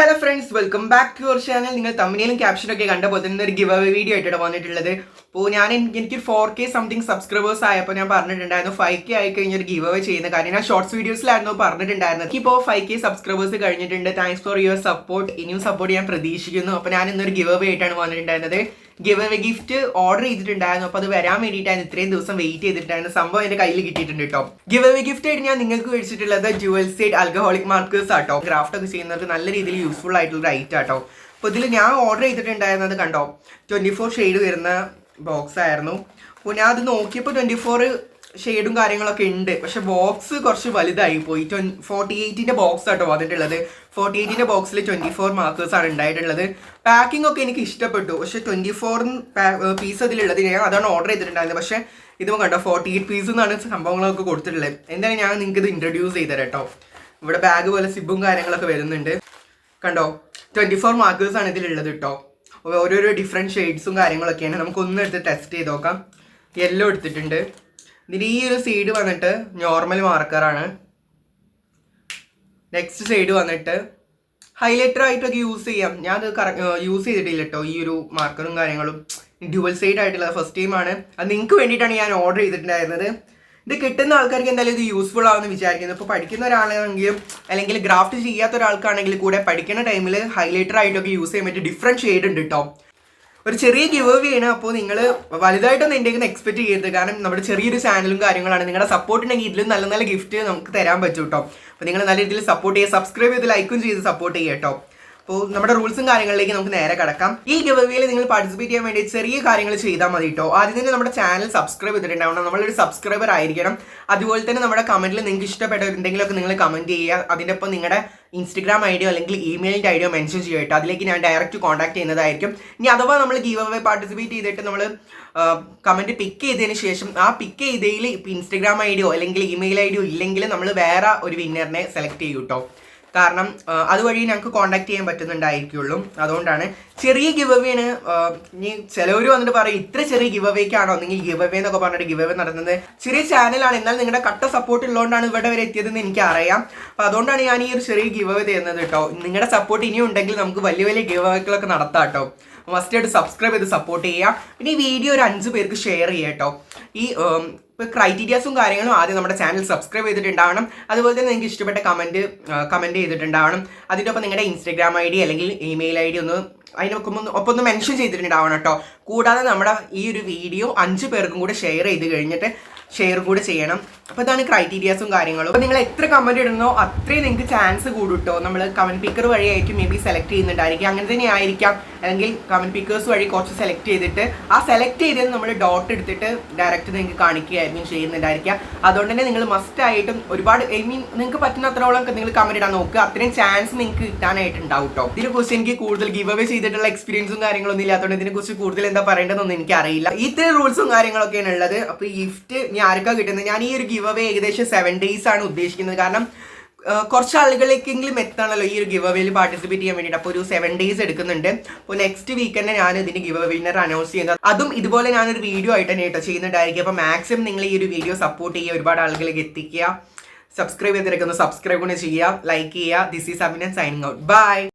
Hello friends, welcome back to your channel. നിങ്ങൾ തമ്മിലും ക്യാപ്ഷനൊക്കെ കണ്ട പോലെ തന്നെ ഒരു ഗിവ് അവേ വീഡിയോ ആയിട്ടാണ് വന്നിട്ടുള്ളത്. അപ്പോൾ എനിക്ക് 4K സംതിങ് സബ്സ്ക്രൈബേഴ്സ് ആയപ്പോൾ ഞാൻ പറഞ്ഞിട്ടുണ്ടായിരുന്നു 5K ആയി കഴിഞ്ഞ ഒരു ഗിവ് അവേ ചെയ്യുന്ന കാര്യം. ഞാൻ ഷോർട്സ് വീഡിയോസിലായിരുന്നു പറഞ്ഞിട്ടുണ്ടായിരുന്നത്. ഇപ്പോൾ 5K സബ്സ്ക്രൈബേഴ്സ് കഴിഞ്ഞിട്ടുണ്ട്. Thanks for your support. ഇനിയും സപ്പോർട്ട് ഞാൻ പ്രതീക്ഷിക്കുന്നു. അപ്പോൾ ഞാൻ ഇന്നൊരു ഗിവ് അവേ ആയിട്ടാണ് വന്നിട്ടുണ്ടായിരുന്നത്. ഗിവ് അവേ ഗിഫ്റ്റ് ഓർഡർ ചെയ്തിട്ടുണ്ടായിരുന്നു. അപ്പോൾ അത് വരാൻ വേണ്ടിയിട്ടാണ് ഇത്രയും ദിവസം വെയിറ്റ് ചെയ്തിട്ടുണ്ടായിരുന്നു. സംഭവം എൻ്റെ കയ്യിൽ കിട്ടിയിട്ടുണ്ട് കേട്ടോ. ഗിവ് അവേ ഗിഫ്റ്റ് ആയിട്ട് ഞാൻ നിങ്ങൾക്ക് മേടിച്ചിട്ടുള്ളത് ഡ്യുവൽ സൈഡ് ആൽക്കഹോളിക് മാർക്കേഴ്സ് ആട്ടോ. ക്രാഫ്റ്റ് ഒക്കെ ചെയ്യുന്നവർക്ക് നല്ല രീതിയിൽ യൂസ്ഫുൾ ആയിട്ടുള്ള ഒരു ഐറ്റം ആട്ടോ. അപ്പോൾ ഇതിൽ ഞാൻ ഓർഡർ ചെയ്തിട്ടുണ്ടായിരുന്നത് കണ്ടോ 24 ഷെയ്ഡ് വരുന്ന ബോക്സ് ആയിരുന്നു. അപ്പോൾ ഞാൻ അത് നോക്കിയപ്പോൾ 24 ഷെയ്ഡും കാര്യങ്ങളൊക്കെ ഉണ്ട്. പക്ഷെ ബോക്സ് കുറച്ച് വലുതായി പോയി. 48ന്റെ ബോക്സ് ആട്ടോ വന്നിട്ടുള്ളത്. 48ന്റെ ബോക്സിൽ 24 മാർക്കേഴ്സ് ആണ് ഉണ്ടായിട്ടുള്ളത്. പാക്കിംഗ് ഒക്കെ എനിക്ക് ഇഷ്ടപ്പെട്ടു. പക്ഷെ 24 പീസ് അതിലുള്ളത് ഞാൻ അതാണ് ഓർഡർ ചെയ്തിട്ടുണ്ടായിരുന്നത്. പക്ഷെ ഇത് കണ്ടോ 48 പീസ് എന്നാണ് സംഭവങ്ങളൊക്കെ കൊടുത്തിട്ടുള്ളത്. എന്തായാലും ഞാൻ നിങ്ങൾക്ക് ഇത് ഇൻട്രൊഡ്യൂസ് ചെയ്തരാം കേട്ടോ. ഇവിടെ ബാഗ് പോലെ സിബും കാര്യങ്ങളൊക്കെ വരുന്നുണ്ട്. കണ്ടോ 24 മാർക്കേഴ്സ് ആണ് ഇതിലുള്ളത് കേട്ടോ. ഓരോരോ ഡിഫറെൻറ്റ് ഷെയ്ഡ്സും കാര്യങ്ങളൊക്കെയാണ്. നമുക്കൊന്നും എടുത്ത് ടെസ്റ്റ് ചെയ്ത് നോക്കാം. യെല്ലോ എടുത്തിട്ടുണ്ട്. ഇതിന് ഈ ഒരു സൈഡ് വന്നിട്ട് നോർമൽ മാർക്കറാണ്. നെക്സ്റ്റ് സൈഡ് വന്നിട്ട് ഹൈലൈറ്റർ ആയിട്ടൊക്കെ യൂസ് ചെയ്യാം. ഞാൻ അത് യൂസ് ചെയ്തിട്ടില്ല കേട്ടോ. ഈ ഒരു മാർക്കറും കാര്യങ്ങളും ഡ്യുവൽ സൈഡ് ആയിട്ടുള്ള ഫസ്റ്റ് ടൈമാണ്. അത് നിങ്ങൾക്ക് വേണ്ടിയിട്ടാണ് ഞാൻ ഓർഡർ ചെയ്തിട്ടുണ്ടായിരുന്നത്. ഇത് കിട്ടുന്ന ആൾക്കാർക്ക് എന്തായാലും ഇത് യൂസ്ഫുൾ ആവുമെന്ന് വിചാരിക്കുന്നു. ഇപ്പോൾ പഠിക്കുന്ന ഒരാളാണെങ്കിലും അല്ലെങ്കിൽ ഗ്രാഫ്റ്റ് ചെയ്യാത്ത ഒരാൾക്കാണെങ്കിൽ കൂടെ പഠിക്കുന്ന ടൈമിൽ ഹൈലൈറ്റർ ആയിട്ടൊക്കെ യൂസ് ചെയ്യാൻ പറ്റിയ ഡിഫറെൻറ്റ് ഷെയ്ഡ് ഉണ്ട് കേട്ടോ. ഒരു ചെറിയ ഗിവ് അവേ ആണ്. അപ്പോൾ നിങ്ങൾ വലുതായിട്ടൊന്നും എൻ്റെ നിന്ന് എക്സ്പെക്ട് ചെയ്യരുത്. കാരണം നമ്മുടെ ചെറിയൊരു ചാനലും കാര്യങ്ങളാണ്. നിങ്ങളുടെ സപ്പോർട്ട് ഉണ്ടെങ്കിൽ ഇതിലും നല്ല നല്ല ഗിഫ്റ്റ് നമുക്ക് തരാൻ പറ്റും കേട്ടോ. അപ്പോൾ നിങ്ങൾ നല്ല രീതിയിൽ സപ്പോർട്ട് ചെയ്യുക. സബ്സ്ക്രൈബ് ചെയ്ത് ലൈക്കും ചെയ്ത് സപ്പോർട്ട് ചെയ്യുക കേട്ടോ. അപ്പോൾ നമ്മുടെ റൂൾസും കാര്യങ്ങളിലേക്ക് നമുക്ക് നേരെ കടക്കാം. ഈ ഗിവ് അവേയിൽ നിങ്ങൾ പാർട്ടിസിപ്പേറ്റ് ചെയ്യാൻ വേണ്ടി ചെറിയ കാര്യങ്ങൾ ചെയ്താൽ മതി കേട്ടോ. ആദ്യം തന്നെ നമ്മുടെ ചാനൽ സബ്സ്ക്രൈബ് ചെയ്തിട്ടുണ്ടാവണം. നമ്മളൊരു സബ്സ്ക്രൈബർ ആയിരിക്കണം. അതുപോലെ തന്നെ നമ്മുടെ കമന്റിൽ നിങ്ങൾക്ക് ഇഷ്ടപ്പെട്ട എന്തെങ്കിലുമൊക്കെ നിങ്ങൾ കമന്റ് ചെയ്യുക. അതിൻ്റെ ഒപ്പം നിങ്ങളുടെ ഇൻസ്റ്റഗ്രാം ഐഡിയോ അല്ലെങ്കിൽ ഇമെയിലിൻ്റെ ഐഡിയോ മെൻഷൻ ചെയ്യുക കേട്ടോ. അതിലേക്ക് ഞാൻ ഡയറക്റ്റ് കോൺടാക്ട് ചെയ്യുന്നതായിരിക്കും. ഇനി അഥവാ നമ്മൾ ഗിവ് അവേ പാർട്ടിസിപ്പേറ്റ് ചെയ്തിട്ട് നമ്മൾ കമൻറ്റ് പിക്ക് ചെയ്തതിന് ശേഷം ആ പിക്ക് ചെയ്തതിൽ ഇപ്പോൾ ഇൻസ്റ്റഗ്രാം ഐഡിയോ അല്ലെങ്കിൽ ഇമെയിൽ ഐഡിയോ ഇല്ലെങ്കിൽ നമ്മൾ വേറെ ഒരു വിന്നറിനെ സെലക്ട് ചെയ്യും കേട്ടോ. കാരണം അതുവഴി ഞങ്ങൾക്ക് കോൺടാക്ട് ചെയ്യാൻ പറ്റുന്നുണ്ടായിരിക്കുള്ളൂ. അതുകൊണ്ടാണ് ചെറിയ ഗിവ് അവേ ആണ്. ഇനി ചിലവർ വന്നിട്ട് പറയും ഇത്ര ചെറിയ ഗിവ് അവേക്കാണോ നിങ്ങൾ ഗിവ് അവേ എന്നൊക്കെ പറഞ്ഞിട്ട് ഗിവ് അവേ നടത്തുന്നത്. ചെറിയ ചാനലാണ്, എന്നാൽ നിങ്ങളുടെ കട്ട സപ്പോർട്ട് ഉള്ളതുകൊണ്ടാണ് ഇവിടെ വരെ എത്തിയതെന്ന് എനിക്ക് അറിയാം. അപ്പോൾ അതുകൊണ്ടാണ് ഞാൻ ഈ ഒരു ചെറിയ ഗിവ് അവേ തരുന്നത് കേട്ടോ. നിങ്ങളുടെ സപ്പോർട്ട് ഇനിയും ഉണ്ടെങ്കിൽ നമുക്ക് വലിയ വലിയ ഗിവ് അവേകളൊക്കെ നടത്താം കേട്ടോ. മസ്റ്റ് ആയിട്ട് സബ്സ്ക്രൈബ് ചെയ്ത് സപ്പോർട്ട് ചെയ്യുക. പിന്നെ ഈ വീഡിയോ ഒരു 5 പേർക്ക് ഷെയർ ചെയ്യുക കേട്ടോ. ഈ ഇപ്പോൾ ക്രൈറ്റീരിയാസും കാര്യങ്ങളും ആദ്യം നമ്മുടെ ചാനൽ സബ്സ്ക്രൈബ് ചെയ്തിട്ടുണ്ടാവണം. അതുപോലെ തന്നെ നിങ്ങൾക്ക് ഇഷ്ടപ്പെട്ട കമൻറ്റ് ചെയ്തിട്ടുണ്ടാവണം. അതിൻ്റെ ഒപ്പം നിങ്ങളുടെ ഇൻസ്റ്റഗ്രാം ഐ ഡി അല്ലെങ്കിൽ ഇമെയിൽ ഐ ഡി ഒപ്പം ഒന്ന് മെൻഷൻ ചെയ്തിട്ടുണ്ടാവണം കേട്ടോ. കൂടാതെ നമ്മുടെ ഈ ഒരു വീഡിയോ 5 പേർക്കും കൂടെ ഷെയർ ചെയ്ത് കഴിഞ്ഞിട്ട് ഷെയർ കൂടെ ചെയ്യണം. അപ്പോൾ ഇതാണ് ക്രൈറ്റീരിയാസും കാര്യങ്ങളും. അപ്പോൾ നിങ്ങൾ എത്ര കമൻറ്റ് ഇടുന്നോ അത്രയും നിങ്ങൾക്ക് ചാൻസ് കൂടും കേട്ടോ. നമ്മൾ കമൻറ്റ് പിക്കർ വഴിയായിരിക്കും മേ ബി സെലക്ട് ചെയ്യുന്നുണ്ടായിരിക്കും. അങ്ങനെ തന്നെ ആയിരിക്കാം. അല്ലെങ്കിൽ കമൻറ്റ് പിക്കേഴ്സ് വഴി കുറച്ച് സെലക്ട് ചെയ്തിട്ട് ആ സെലക്ട് ചെയ്തത് നമ്മൾ ഡോട്ട് എടുത്തിട്ട് ഡയറക്റ്റ് നിങ്ങൾക്ക് കാണിക്കുകയായിരിക്കും ചെയ്യുന്നുണ്ടായിരിക്കുക. അതുകൊണ്ട് തന്നെ നിങ്ങൾ മസ്റ്റായിട്ടും ഒരുപാട് നിങ്ങൾക്ക് പറ്റുന്നത്രോളം നിങ്ങൾ കമൻറ്റ് ഇടാൻ നോക്കുക. അത്രയും ചാൻസ് നിങ്ങൾക്ക് കിട്ടാനായിട്ടുണ്ടാവും കേട്ടോ. ഇതിനെക്കുറിച്ച് എനിക്ക് കൂടുതൽ ഗിവ് അവേ ചെയ്തിട്ടുള്ള എക്സ്പീരിയൻസും കാര്യങ്ങളൊന്നും ഇല്ലാത്തതുകൊണ്ട് ഇതിനെക്കുറിച്ച് കൂടുതൽ എന്താ പറയേണ്ടതെന്നൊന്നും എനിക്കറിയില്ല. ഇത്രയും റൂൾസും കാര്യങ്ങളൊക്കെയാണ് ഉള്ളത്. അപ്പോൾ ഈ ഗിഫ്റ്റ് ആർക്കാണ് കിട്ടുന്നത്? ഞാൻ ഈ ഒരു ഗിവ് അവേ ഏകദേശം 7 days ആണ് ഉദ്ദേശിക്കുന്നത്. കാരണം കുറച്ച് ആളുകളിലേക്കെങ്കിലും എത്താണല്ലോ ഈ ഒരു ഗിവ് അവേയിൽ പാർട്ടിസിപ്പേറ്റ് ചെയ്യാൻ വേണ്ടിയിട്ട്. അപ്പോൾ ഒരു 7 days എടുക്കുന്നുണ്ട്. അപ്പോൾ നെക്സ്റ്റ് വീക്ക് തന്നെ ഞാൻ ഇതിൻ്റെ ഗിവ് അവേ വിന്നർ അനൗൺസ് ചെയ്യുന്നത്. അതും ഇതുപോലെ ഞാനൊരു വീഡിയോ ആയിട്ട് തന്നെ കേട്ടോ ചെയ്യുന്നുണ്ടായിരിക്കും. അപ്പോൾ മാക്സിമം നിങ്ങൾ ഈ ഒരു വീഡിയോ സപ്പോർട്ട് ചെയ്യുക, ഒരുപാട് ആളുകളിലേക്ക് എത്തിക്കുക. സബ്സ്ക്രൈബ് ചെയ്തിരിക്കുന്നു, സബ്സ്ക്രൈബ് കൂടെ ചെയ്യുക, ലൈക്ക് ചെയ്യുക. This is Abhinand signing out. By.